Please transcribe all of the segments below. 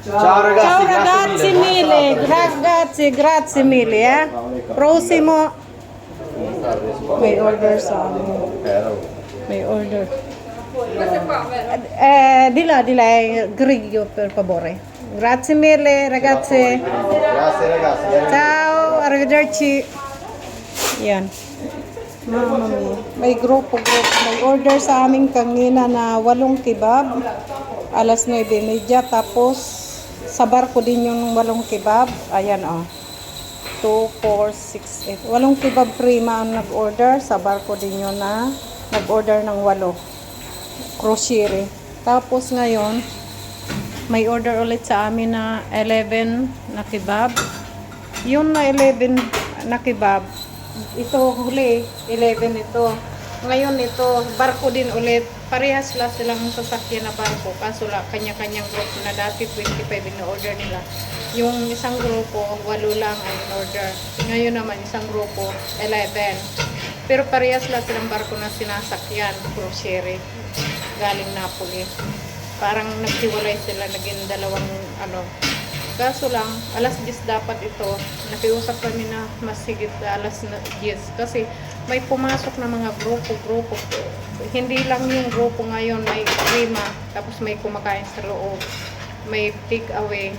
Ciao Ciao ragazzi, ragazzi mille, grazie mille, eh. Prossimo. May order sa amin. May order. Di là, griglio per favore. Grazie mille ragazzi. Grazie ragazzi. Ciao, arrivederci. Yan. Mama mia. May grupo. May order sa amin kanina na 8 kebab. Alas 9:30. Tapos, sa barko din yung 8 kebab. Ayan, oh. 2, 4, 6, 8. 8 kebab prima ang nag-order. Sa barko din yun na nag-order ng 8. Grocery. Tapos ngayon, may order ulit sa amin na 11 na kebab. Yun na 11 na kebab. Ito huli, 11 ito. Ngayon ito, barko din ulit. Parehas silang sasakyan na barko. Kaso kanya-kanyang group na dati 25 in order nila. Yung isang grupo, 8 lang ang in order. Ngayon naman isang grupo, 11. Pero parehas silang barko na sinasakyan, grocery. Galing Napoli. Parang naghiwalay sila, naging dalawang Kaso lang, alas 10 dapat ito. Nakiusap kami na mas higit alas 10 kasi may pumasok na mga grupo. Hindi lang yung grupo ngayon, may prima, tapos may kumakain sa loob, may take away.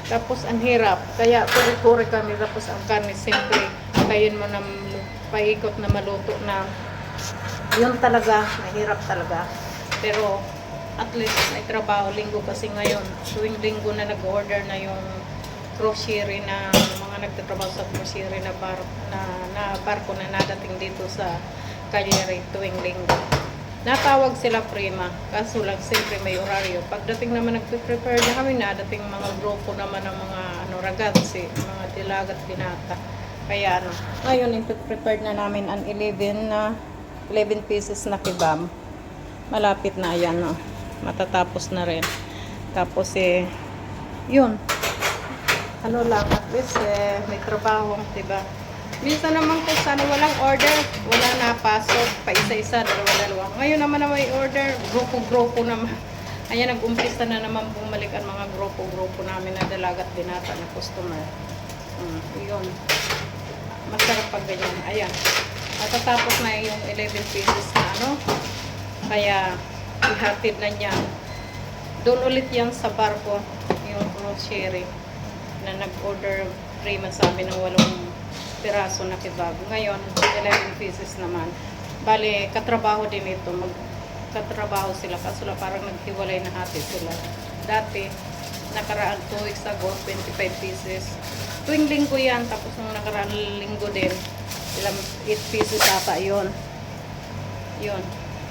Tapos ang hirap, kaya puri-puri kami, tapos ang karne siyempre, kayin mo na paikot na maluto na. Yun talaga, mahirap talaga. Pero at least may trabaho linggo kasi ngayon. Tuwing linggo na nag-order na yung grocery na mga nagtatrabaho sa grocery na barko na nadating dito sa Cagliari tuwing linggo. Natawag sila prima, kaso lang siyempre may oraryo. Pagdating naman nagpe-prepare na kami, nadating mga grupo naman ng mga ragazzi, mga dilagat binata. Kaya ngayon ipe-prepare na namin ang 11 pieces na kebab. Malapit na ayan, matatapos na rin. Tapos yun. Lang, at least may trabaho, diba? Minsan naman kung sana walang order, wala na pasok, pa isa-isa, dalawa-dalawa. Ngayon naman na may order, grupo-grupo naman. Ayan, nag-umpisa na naman bumalik ang mga grupo-grupo namin na dalagat binata na customer. Yun. Masarap pag ganyan. Ayan. Matatapos na yung 11 pieces na kaya ihatid na niya. Doon ulit yan sa barko, yung grocery na nag-order prima sa amin ng 8 piraso na kebab. Ngayon, 11 pieces naman. Bale, katrabaho din ito. Magkatrabaho sila. Kaso parang naghiwalay na hati sila. Dati, nakaraan 2 weeks ago, 25 pieces. Tuwing linggo yan. Tapos nung nakaraan linggo din, 8 pieces ata yun. Yun.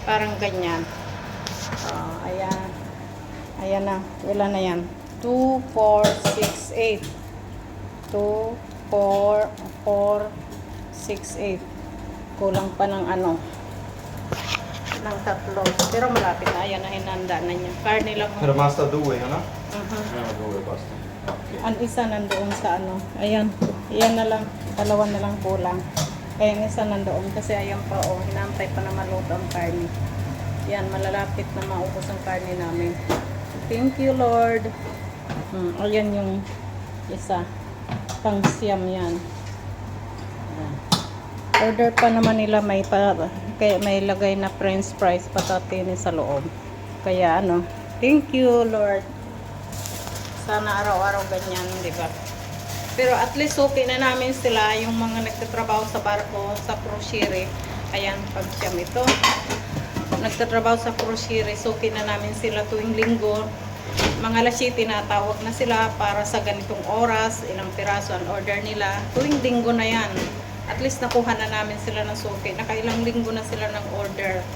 Parang ganyan. Ayan. Ayan na. Wala na yan. 2, 4, 6, 8. 2, 4, 4, 6, 8. Kulang pa ng ng 3. Pero malapit na. Ayan na, hinanda na niya. Karne lang. Pero basta 2, no? Uh-huh. 2 basta. Okay. Ang isa nandoon sa Ayan. Ayan na lang. 2 na lang kulang. Kaya yung isa nandoon. Kasi ayan pa, hinantay pa na maluto ang karne. Yan, malalapit na maubos ang karne namin. Thank you, Lord. Ayan yung isa. Pang-siyam yan. Ayan. Order pa naman nila kaya may lagay na french fries patatini sa loob. Kaya thank you, Lord. Sana araw-araw ganyan, di ba? Pero at least okay na namin sila, yung mga nagtatrabaho sa barko, sa grocery. Ayan, pag-siyam ito. Nagtatrabaho sa grocery, okay na namin sila tuwing linggo. Mga alas 7 na tawag na sila para sa ganitong oras, ilang piraso ang order nila. Tuwing linggo na yan. At least nakuha na namin sila ng suki. Nakailang linggo na sila ng order.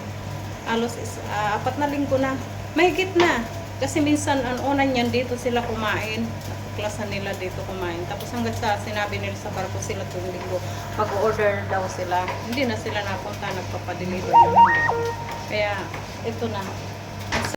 Alos 4 na linggo na. Mahigit na. Kasi minsan ang unan yan dito sila kumain. Klasan nila dito kumain. Tapos hanggang sa sinabi nila sa barko sila tuwing linggo, mag-order daw sila. Hindi na sila napunta, nagpapadeliver na. Kaya ito na.